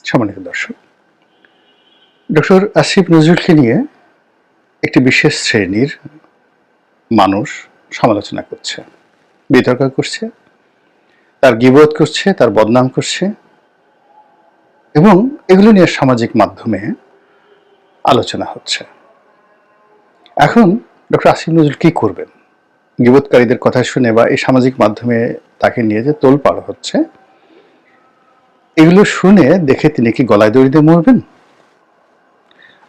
সম্মানিত দর্শক, ডক্টর আসিফ নজরুলকে নিয়ে একটি বিশেষ শ্রেণীর মানুষ সমালোচনা করছে, বিতর্ক করছে, তার গীবত করছে, তার বদনাম করছে এবং এগুলো নিয়ে সামাজিক মাধ্যমে আলোচনা হচ্ছে। এখন ডক্টর আসিফ নজরুল কি করবেন? গীবতকারীদের কথা শুনে বা এই সামাজিক মাধ্যমে তাকে নিয়ে যে তোলপাড় হচ্ছে, এগুলো শুনে দেখে তিনি কি গলায় দড়ি দিয়ে মরবেন?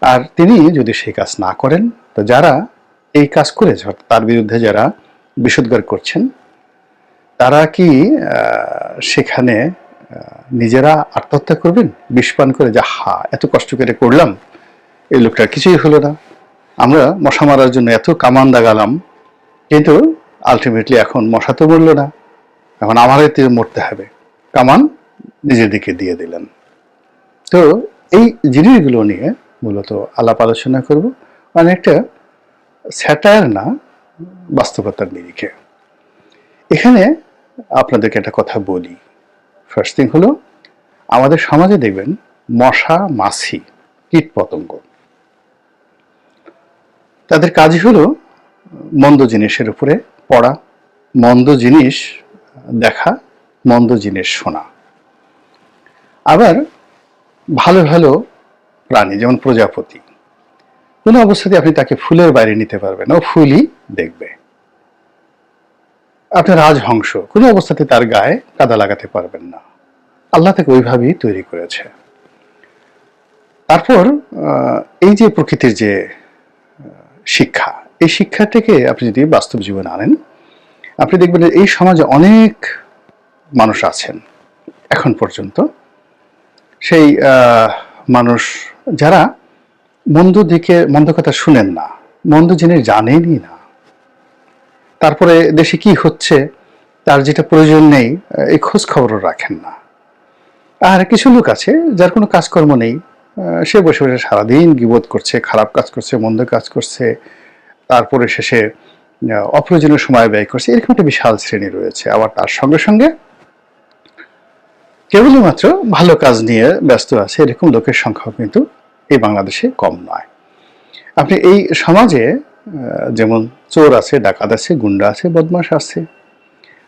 আর তিনি যদি সেই কাজ না করেন, তো যারা এই কাজ করেছে, তার বিরুদ্ধে যারা বিষোদ্গার করছেন, তারা কি সেখানে নিজেরা আত্মহত্যা করবেন বিষ পান করে, যে এত কষ্ট করে করলাম, এই লোকটার কিছুই হলো না, আমরা মশা মারার জন্য এত কামান দাগালাম, কিন্তু আলটিমেটলি এখন মশা তো মরল না, এখন আমারই তীর মরতে হবে, কামান নিজের দিকে দিয়ে দিলেন। তো এই জিনিসগুলো নিয়ে মূলত আলাপ আলোচনা করব, অনেকটা স্যাটায়ার না, বাস্তবতার নিরিখে। এখানে আপনাদেরকে একটা কথা বলি। ফার্স্ট থিং হলো, আমাদের সমাজে দেখবেন মশা, মাছি, কীট পতঙ্গ, তাদের কাজই হলো মন্দ জিনিসের উপরে পড়া, মন্দ জিনিস দেখা, মন্দ জিনিস শোনা। আবার ভালো ভালো প্রাণী যেমন প্রজাপতি, কোনো অবস্থাতে আপনি তাকে ফুলের বাইরে নিতে পারবেন না, ও ফুলই দেখবে। আপনার রাজহংস, কোনো অবস্থাতে তার গায়ে কাদা লাগাতে পারবেন না, আল্লাহ তাকে ওইভাবেই তৈরি করেছে। তারপর এই যে প্রকৃতির যে শিক্ষা, এই শিক্ষাটাকে আপনি যদি বাস্তব জীবনে আনেন, আপনি দেখবেন এই সমাজে অনেক মানুষ আছেন এখন পর্যন্ত, সেই মানুষ যারা মন্দ কথা শুনেন না, মন্দ জিনিস জানেনই না, তারপরে দেশে কি হচ্ছে তার যেটা প্রয়োজন নেই এই খোঁজ খবরও রাখেন না। আর কিছু লোক আছে যার কোনো কাজকর্ম নেই, সে বসে বসে সারাদিন গীবত করছে, খারাপ কাজ করছে, মন্দ কাজ করছে, তারপরে শেষে অপ্রয়োজনীয় সময় ব্যয় করছে। এরকম একটা বিশাল শ্রেণী রয়েছে। আবার তার সঙ্গে সঙ্গে কেবলমাত্র ভালো কাজ নিয়ে ব্যস্ত আছে, এরকম লোকের সংখ্যাও কিন্তু এই বাংলাদেশে কম নয়। আপনি এই সমাজে যেমন চোর আছে, ডাকাত আছে, গুন্ডা আছে, বদমাশ আছে,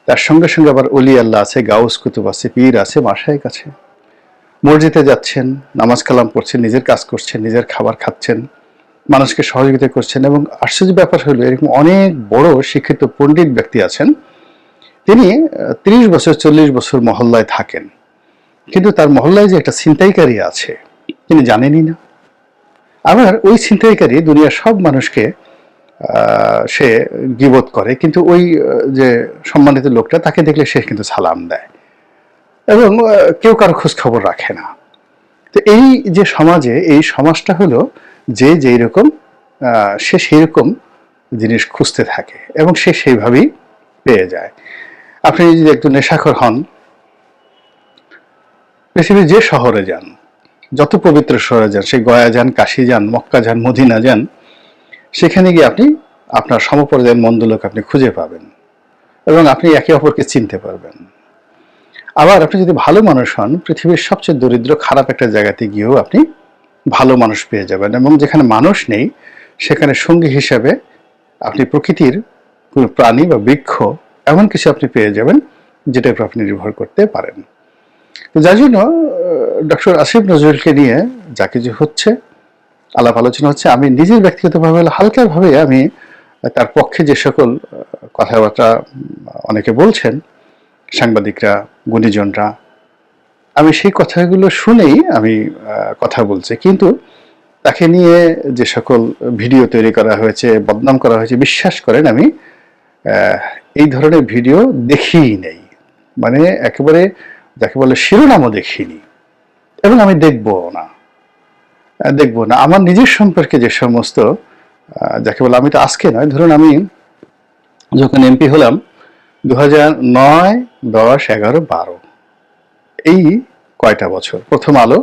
তার সঙ্গে সঙ্গে আবার অলি আল্লাহ আছে, গাউস কুতুব আছে, পীর আছে, মাশায়েখ আছে। মসজিদে যাচ্ছেন, নামাজ কালাম পড়ছেন, নিজের কাজ করছেন, নিজের খাবার খাচ্ছেন, মানুষকে সহযোগিতা করছেন। এবং আশ্চর্য ব্যাপার হলো, এরকম অনেক বড় শিক্ষিত পণ্ডিত ব্যক্তি আছেন, তিনি 30 বছর 40 বছর মহল্লায় থাকেন, কিন্তু তার মহল্লায় যে একটা ছিনতাইকারী আছে তিনি জানেনই না। আবার ওই ছিনতাইকারী দুনিয়ার সব মানুষকে সে গীবত করে, কিন্তু ওই যে সম্মানিত লোকটা, তাকে দেখলে সে কিন্তু সালাম দেয় এবং কেউ কারো খোঁজ খবর রাখে না। তো এই যে সমাজে, এই সমাজটা হলো যে যেই রকম সে সেই রকম জিনিস খুঁজতে থাকে এবং সে সেইভাবেই পেয়ে যায়। আপনি যদি একজন নেশাখোর হন, পৃথিবীর যে শহরে যান, যত পবিত্র শহরে যান, সে গয়া যান, কাশী যান, মক্কা যান, মদিনা যান, সেখানে গিয়ে আপনি আপনার সমপর্যায়ের মন্দ লোক আপনি খুঁজে পাবেন এবং আপনি একে অপরকে চিনতে পারবেন। আবার আপনি যদি ভালো মানুষ হন, পৃথিবীর সবচেয়ে দরিদ্র খারাপ একটা জায়গাতে গিয়েও আপনি ভালো মানুষ পেয়ে যাবেন, এবং যেখানে মানুষ নেই সেখানে সঙ্গী হিসাবে আপনি প্রকৃতির কোনো প্রাণী বা বৃক্ষ, এমন কিছু আপনি পেয়ে যাবেন যেটার উপর আপনি নির্ভর করতে পারেন। তো যার জন্য ডক্টর আসিফ নজরুলকে নিয়ে যা কিছু হচ্ছে, আলাপ আলোচনা হচ্ছে, আমি নিজের ব্যক্তিগতভাবে হালকাভাবে আমি তার পক্ষে যে সকল কথাবার্তা অনেকে বলছেন, সাংবাদিকরা, গুণীজনরা, আমি সেই কথাগুলো শুনেই আমি কথা বলছি। কিন্তু তাকে নিয়ে যে সকল ভিডিও তৈরি করা হয়েছে, বদনাম করা হয়েছে, বিশ্বাস করেন আমি এই ধরনের ভিডিও দেখিই নেই, মানে একেবারে যাকে বলে শিরোনামও দেখিনি, এবং আমি দেখবো না। আমার নিজের সম্পর্কে যে সমস্ত যাকে বলে, আমি তো আজকে নয়, ধরুন আমি যখন এমপি হলাম 2009, 10, 11, 12, এই কয়টা বছর, প্রথম আলো,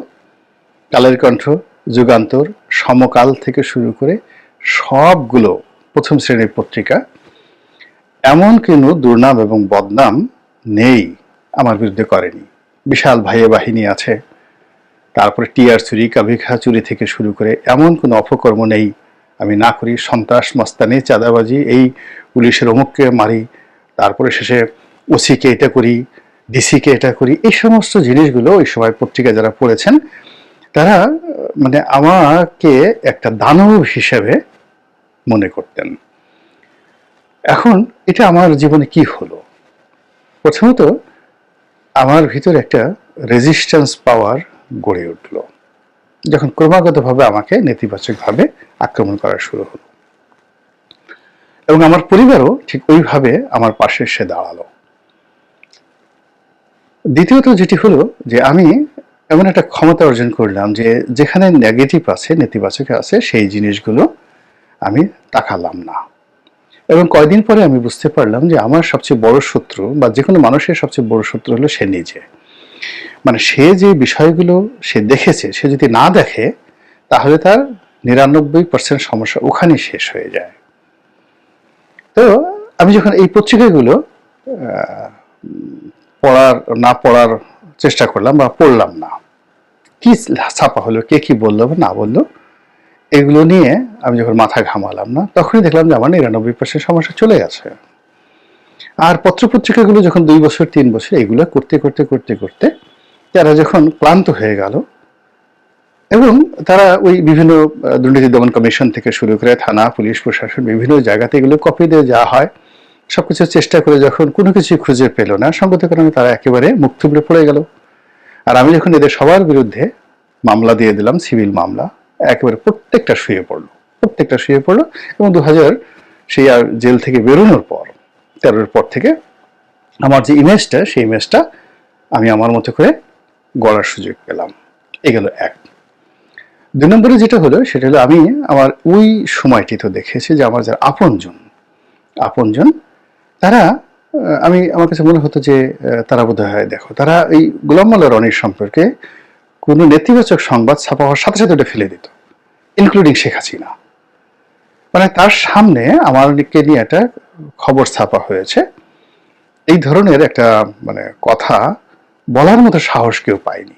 কালের কণ্ঠ, যুগান্তর, সমকাল থেকে শুরু করে সবগুলো প্রথম শ্রেণীর পত্রিকা, এমন কোনো দুর্নাম এবং বদনাম নেই আমার বিরুদ্ধে করেনি। বিশাল ভাইয়ে বাহিনী আছে, তারপরে টিয়ার চুরি, কাবিখা চুরি থেকে শুরু করে এমন কোনো অপকর্ম নেই আমি না করি। সন্ত্রাস, মস্তানি, চাঁদাবাজি, এই পুলিশের অমুককে মারি, তারপরে শেষে ওসিকে এটা করি, ডিসিকে এটা করি, এই সমস্ত জিনিসগুলো ওই সময় পত্রিকা যারা পড়েছেন তারা মানে আমাকে একটা দানব হিসেবে মনে করতেন। এখন এটা আমার জীবনে কি হলো? প্রথমত আমার ভিতরে একটা রেজিস্ট্যান্স পাওয়ার গড়ে উঠল যখন ক্রমাগতভাবে আমাকে নেতিবাচকভাবে আক্রমণ করা শুরু হলো, এবং আমার পরিবারও ঠিক ওইভাবে আমার পাশে এসে দাঁড়ালো। দ্বিতীয়ত যেটি হলো যে আমি এমন একটা ক্ষমতা অর্জন করলাম যে যেখানে নেগেটিভ আছে, নেতিবাচক আছে, সেই জিনিসগুলো আমি তাকালাম না। এবং কয়দিন পরে আমি বুঝতে পারলাম যে আমার সবচেয়ে বড় শত্রু বা যে কোনো মানুষের সবচেয়ে বড় শত্রু হলো সে নিজে। মানে সে যে বিষয়গুলো সে দেখেছে, সে যদি না দেখে তাহলে তার 99% সমস্যা ওখানেই শেষ হয়ে যায়। তো আমি যখন এই পত্রিকাগুলো পড়ার চেষ্টা করলাম বা পড়লাম না, কি ছাপা হলো, কে কি বললো বা না বললো, এগুলো নিয়ে আমি যখন মাথা ঘামালাম না, তখনই দেখলাম যে আমার 99% সমস্যা চলে গেছে। আর পত্রপত্রিকাগুলো যখন 2 বছর 3 বছর এগুলো করতে করতে করতে করতে তারা যখন ক্লান্ত হয়ে গেল এবং তারা ওই বিভিন্ন দুর্নীতি দমন কমিশন থেকে শুরু করে থানা, পুলিশ, প্রশাসন বিভিন্ন জায়গাতে এগুলো কপি দিয়ে যাওয়া হয়, সবকিছু চেষ্টা করে যখন কোনো কিছু খুঁজে পেল না, সঙ্গত কারণে তারা একেবারে মুখ থুবড়ে পড়ে গেল। আর আমি যখন এদের সবার বিরুদ্ধে মামলা দিয়ে দিলাম, সিভিল মামলা, একেবারে প্রত্যেকটা শুয়ে পড়লো এবং 2000 সেই আর জেল থেকে বেরোনোর পর 13-এর পর থেকে আমার যে ইমেজটা, সেই ইমেজটা আমি আমার মতো করে গড়ার সুযোগ পেলাম। এ গেল এক। 2 নম্বরে যেটা হলো সেটা হলো আমি আমার ওই সময়টি তো দেখেছি যে আমার যারা আপনজন তারা আমার কাছে মনে হতো যে তারা বোধহয় দেখো, তারা এই গোলাম মোল্লা রনির সম্পর্কে কোনো নেতিবাচক সংবাদ ছাপা হওয়ার সাথে সাথে ওটা ফেলে দিত, ইনক্লুডিং শেখ হাসিনা। মানে তার সামনে আমাকে নিয়ে একটা খবর ছাপা হয়েছে, এই ধরনের একটা মানে কথা বলার মতো সাহস কেউ পায়নি।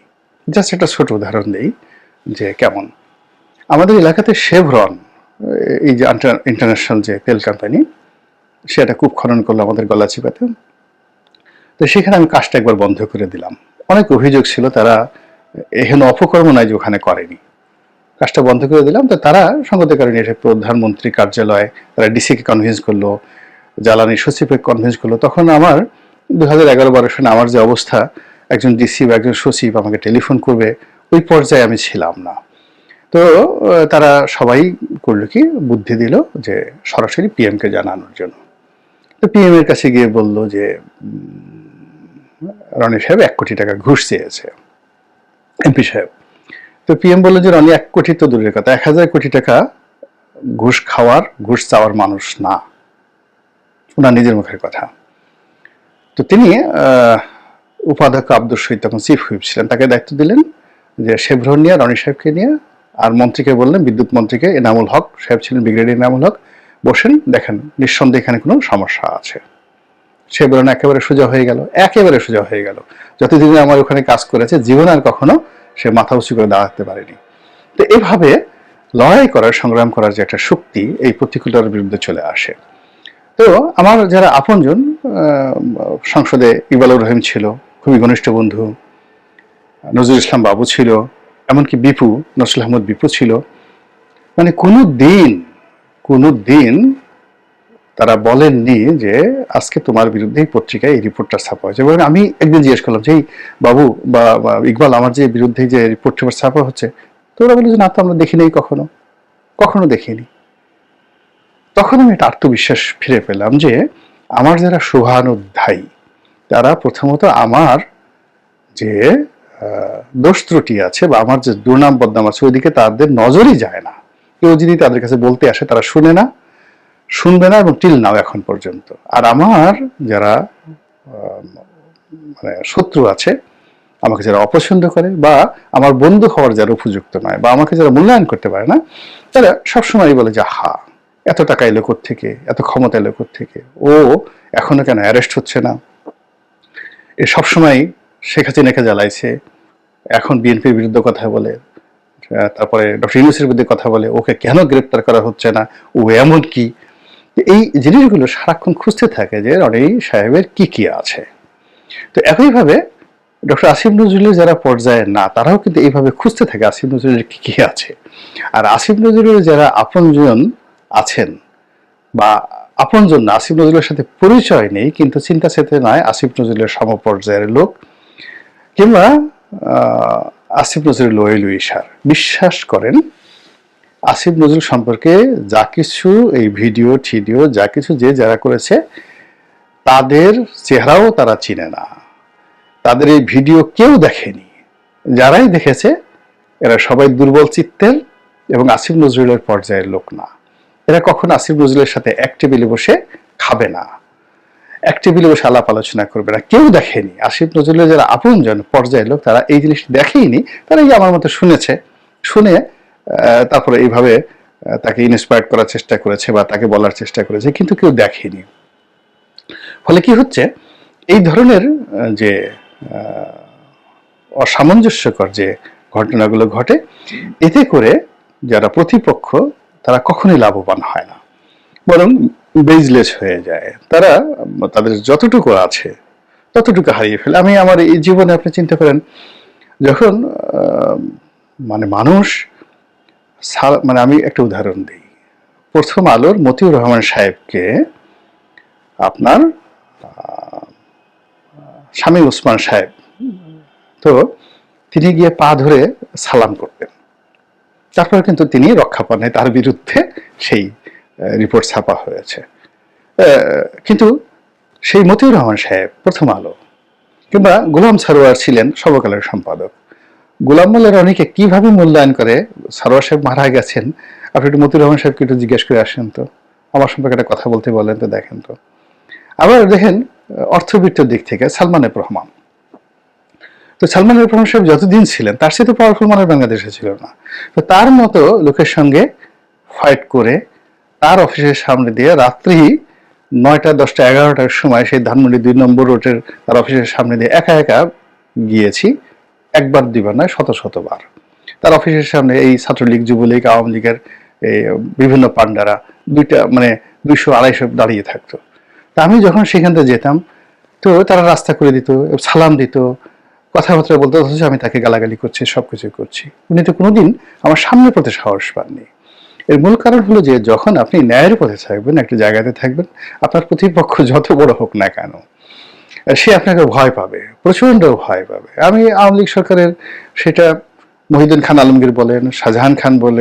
জাস্ট একটা ছোট উদাহরণ দেই যে কেমন। আমাদের এলাকাতে শেভরন, এই যে ইন্টারন্যাশনাল যে তেল কোম্পানি, সেটা কূপ খনন করলো আমাদের গলাচিপাতে। তো সেখানে আমি কাজটা একবার বন্ধ করে দিলাম। অনেক অভিযোগ ছিল, তারা এখানে অপকর্ম নাই যে ওখানে করেনি, কাজটা বন্ধ করে দিলাম। তো তারা সঙ্গত কারণে এসে প্রধানমন্ত্রী কার্যালয়, তারা ডিসিকে কনভিন্স করলো, জ্বালানি সচিবকে কনভিন্স করলো। তখন আমার 2011-12 সালে আমার যে অবস্থা, একজন ডিসি বা একজন সচিব আমাকে টেলিফোন করবে, ওই পর্যায়ে আমি ছিলাম না। তো তারা সবাই করলো কি, বুদ্ধি দিল যে সরাসরি পিএমকে জানানোর জন্য। তো পিএম এর কাছে গিয়ে বলল যে রনি সাহেব 1 কোটি টাকা ঘুষ চেয়েছে, এমপি সাহেব। তো পিএম বলল যে রনি 1 কোটি তো দূরের কথা, 1000 কোটি টাকা ঘুষ চাওয়ার মানুষ না, ওনার নিজের মুখের কথা। তো তিনি উপাধ্যক্ষ আব্দুল শহীদ তখন চিফ হুইপ ছিলেন, তাকে দায়িত্ব দিলেন যে শেভরন নিয়ে, রনি সাহেবকে নিয়ে, আর মন্ত্রীকে বললেন, বিদ্যুৎ মন্ত্রীকে এনামুল হক সাহেব ছিলেন, ব্রিগেডিয়ার এনামুল হক, বসেন, দেখেন নিঃসন্দেহে এখানে কোনো সমস্যা আছে। শেভরন একেবারে সোজা হয়ে গেল। যতদিন আমার ওখানে কাজ করেছে জীবনে আর কখনো সে মাথা উঁচু করে দাঁড়াতে পারেনি। তো এভাবে লড়াই করার, সংগ্রাম করার যে একটা শক্তি এই প্রতিকূলতার বিরুদ্ধে চলে আসে। তো আমার যারা আপনজন, সংসদে ইকবালুর রহিম ছিল, খুবই ঘনিষ্ঠ বন্ধু, নজরুল ইসলাম বাবু ছিল, এমনকি নসরুল আহমদ বিপু ছিল। মানে কোনো দিন তারা বলেননি যে আজকে তোমার বিরুদ্ধে এই পত্রিকায় এই রিপোর্টটা ছাপা হয়েছে। এবং আমি একদিন জিজ্ঞেস করলাম যে বাবু বা ইকবাল, আমার যে বিরুদ্ধে যে রিপোর্ট ছাপা হচ্ছে, তো ওরা বলে যে না, তো আমরা দেখিনি, কখনো দেখিনি। তখন আমি একটা আত্মবিশ্বাস ফিরে পেলাম যে আমার যারা শুভানুধ্যায়ী, তারা প্রথমত আমার যে দোষ ত্রুটি আছে বা আমার যে দুর্নাম বদনাম আছে ওইদিকে তাদের নজরই যায় না। কেউ যদি তাদের কাছে বলতে আসে তারা শুনবে না এবং টিল নাও এখন পর্যন্ত। আর আমার যারা মানে শত্রু আছে, আমাকে যারা অপছন্দ করে বা আমার বন্ধু হওয়ার যারা উপযুক্ত নয় বা আমাকে যারা মূল্যায়ন করতে পারে না, তারা সবসময় বলে যে এত টাকা এলো থেকে, এত ক্ষমতা এলো থেকে, ও এখনো কেন অ্যারেস্ট হচ্ছে না, এ সবসময় শেখ হাসিনাকে জ্বালাইছে, এখন বিএনপির বিরুদ্ধে কথা বলে, তারপরে ডক্টর ইউনূসের বিরুদ্ধে কথা বলে, ওকে কেন গ্রেপ্তার করা হচ্ছে না, ও এমন কি, এই জিনিসগুলো সারাক্ষণ খুঁজতে থাকে যে রনি সাহেবের কি কি আছে। তো একইভাবে ডক্টর আসিফ নজরুলের যারা পর্যায়ে না, তারাও কিন্তু এইভাবে খুঁজতে থাকে আসিফ নজরুলের কি কি আছে। আর আসিফ নজরুলের যারা আপনজন আছেন বা আপনজন না, আসিফ নজরুলের সাথে পরিচয় নেই কিন্তু চিন্তা চেতনায় আসিফ নজরুলের সমপর্যায়ের লোক, কিংবা আসিফ নজরুল ওয়েল উইশার, বিশ্বাস করেন আসিফ নজরুল সম্পর্কে যা কিছু এই ভিডিও টিডিও যা কিছু যে যারা করেছে তাদের চেহারাও তারা চিনে না, তাদের এই ভিডিও কেউ দেখেনি। যারাই দেখেছে এরা সবাই দুর্বল চিত্তের এবং আসিফ নজরুলের পর্যায়ের লোক না। এরা কখনো আসিফ নজরুলের সাথে এক টেবিলে বসে খাবে না, এক টেবিলে বসে আলাপ আলোচনা করবে না। কেউ দেখেনি আসিফ নজরুলের যারা আপনজন পর্যায়ের লোক, তারা এই জিনিসটা দেখেইনি। তারা এই আমার মতো শুনেছে, শুনে তারপরে এইভাবে তাকে ইন্সপায়ার করার চেষ্টা করেছে বা তাকে বলার চেষ্টা করেছে, কিন্তু কেউ দেখেনি। ফলে কি হচ্ছে, এই ধরনের যে অসামঞ্জস্যকর যে ঘটনাগুলো ঘটে, এতে করে যারা প্রতিপক্ষ তারা কখনোই লাভবান হয় না, বরং বেজলেস হয়ে যায়। তারা তাদের যতটুকু আছে ততটুকু হারিয়ে ফেলে। আমি আমার এই জীবনে আপনি চিন্তা করেন, যখন মানে মানুষ মানে আমি একটা উদাহরণ দিই, প্রথম আলোর মতিউর রহমান সাহেবকে আপনার শামীম ওসমান সাহেব, তো তিনি গিয়ে পা ধরে সালাম করতেন, তারপর কিন্তু তিনি রক্ষা পান নাই, তার বিরুদ্ধে সেই রিপোর্ট ছাপা হয়েছে। কিন্তু সেই মতিউর রহমান সাহেব প্রথম আলো, কিংবা গোলাম সারোয়ার ছিলেন সর্বকালের সম্পাদক, গোলাম মোল্লার অনেকে কিভাবে মূল্যায়ন করে। সারোয়ার সাহেব মারা গেছেন, আপনি একটু মতিউর রহমান সাহেবকে একটু জিজ্ঞেস করে আসেন তো, আমার সম্পর্কে একটা কথা বলতে বলেন তো, দেখেন তো। আবার দেখেন অর্থবিত্তের দিক থেকে সালমান এফ রহমান, তো সালমান এফ রহমান সাহেব যতদিন ছিলেন তার সাথে পাওয়ারফুল মানুষ বাংলাদেশে ছিল না। তো তার মতো লোকের সঙ্গে ফাইট করে তার অফিসের সামনে দিয়ে রাত্রি 9টা 10টা 11টার সময় সেই ধানমন্ডি 2 নম্বর রোডের তার অফিসের সামনে দিয়ে একা একা গিয়েছি, একবার দুইবার নয়, শত শতবার। তার অফিসের সামনে এই ছাত্রলীগ, যুবলীগ, আওয়ামী লীগের বিভিন্ন পান্ডারা 200-250 দাঁড়িয়ে থাকতো। তা আমি যখন সেখান থেকে যেতাম, তো তারা রাস্তা করে দিত, সালাম দিত, কথাবার্তা বলতে, অথচ আমি তাকে গালাগালি করছি, সবকিছু করছি। উনি তো কোনোদিন আমার সামনে পড়তে সাহস পাননি। এর মূল কারণ হলো যে যখন আপনি ন্যায়ের পথে থাকবেন, একটা জায়গাতে থাকবেন, আপনার প্রতিপক্ষ যত বড় হোক না কেন সে আপনাকে ভয় পাবে, প্রচন্ড ভয় পাবে। আমি আওয়ামী লীগ সরকারের, সেটা মহিউদ্দিন খান আলমগীর বলেন, শাহজাহান খান বলেন,